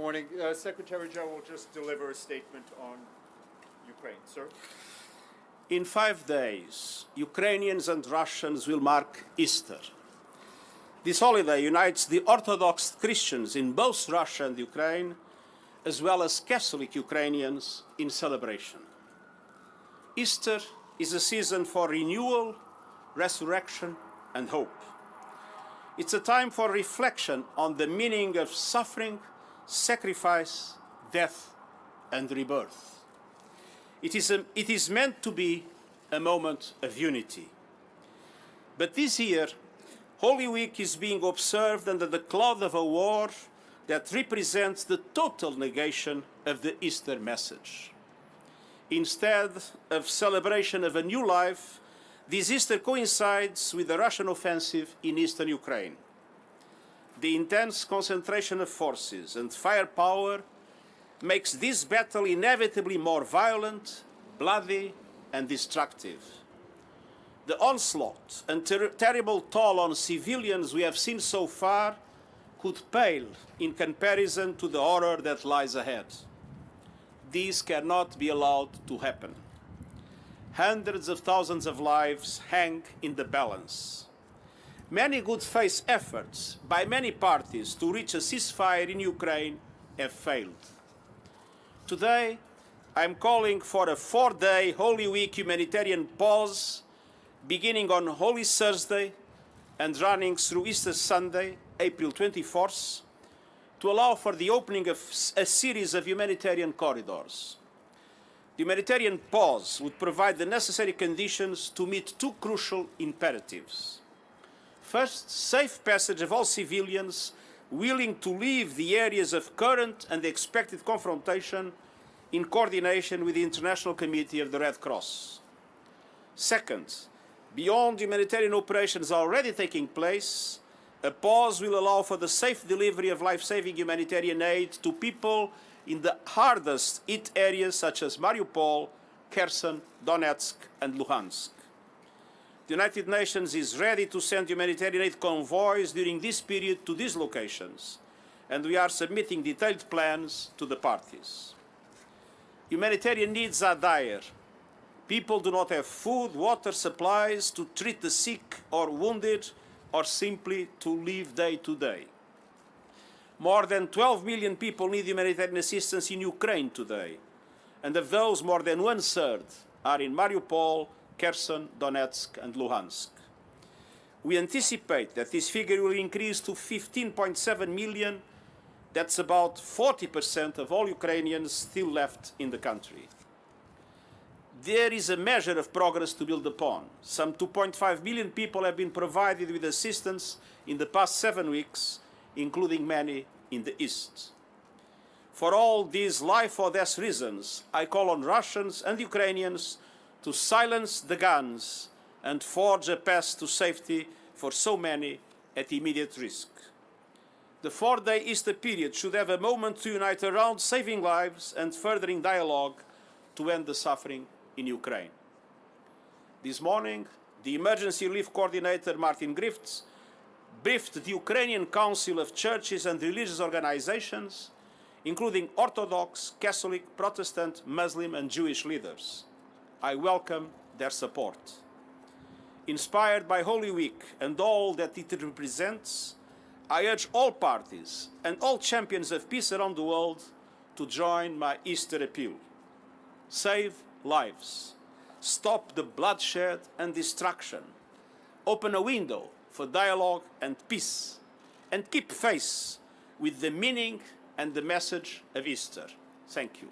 morning. Secretary General will just deliver a statement on Ukraine. Sir? In 5 days, Ukrainians and Russians will mark Easter. This holiday unites the Orthodox Christians in both Russia and Ukraine, as well as Catholic Ukrainians in celebration. Easter is a season for renewal, resurrection, and hope. It's a time for reflection on the meaning of suffering, sacrifice, death, and rebirth. It is meant to be a moment of unity. But this year, Holy Week is being observed under the cloud of a war that represents the total negation of the Easter message. Instead of celebration of a new life, this Easter coincides with the Russian offensive in eastern Ukraine. The intense concentration of forces and firepower makes this battle inevitably more violent, bloody, and destructive. The onslaught and terrible toll on civilians we have seen so far could pale in comparison to the horror that lies ahead. This cannot be allowed to happen. Hundreds of thousands of lives hang in the balance. Many good faith efforts by many parties to reach a ceasefire in Ukraine have failed. Today, I'm calling for a 4-day Holy Week humanitarian pause, beginning on Holy Thursday and running through Easter Sunday, April 24th, to allow for the opening of a series of humanitarian corridors. The humanitarian pause would provide the necessary conditions to meet two crucial imperatives. First, safe passage of all civilians willing to leave the areas of current and expected confrontation in coordination with the International Committee of the Red Cross. Second, beyond humanitarian operations already taking place, a pause will allow for the safe delivery of life-saving humanitarian aid to people in the hardest hit areas such as Mariupol, Kherson, Donetsk, and Luhansk. The United Nations is ready to send humanitarian aid convoys during this period to these locations, and we are submitting detailed plans to the parties. Humanitarian needs are dire. People do not have food, water, supplies to treat the sick or wounded, or simply to live day to day. More than 12 million people need humanitarian assistance in Ukraine today, and of those, more than 1/3 are in Mariupol, Kherson, Donetsk, and Luhansk. We anticipate that this figure will increase to 15.7 million. That's about 40% of all Ukrainians still left in the country. There is a measure of progress to build upon. Some 2.5 million people have been provided with assistance in the past 7 weeks, including many in the East. For all these life or death reasons, I call on Russians and Ukrainians to silence the guns and forge a path to safety for so many at immediate risk. The 4-day Easter period should have a moment to unite around saving lives and furthering dialogue to end the suffering in Ukraine. This morning, the Emergency Relief Coordinator, Martin Griffiths, briefed the Ukrainian Council of Churches and Religious Organizations, including Orthodox, Catholic, Protestant, Muslim, and Jewish leaders. I welcome their support. Inspired by Holy Week and all that it represents, I urge all parties and all champions of peace around the world to join my Easter appeal. Save lives. Stop the bloodshed and destruction. Open a window for dialogue and peace. And keep faith with the meaning and the message of Easter. Thank you.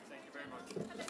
Thank you very much.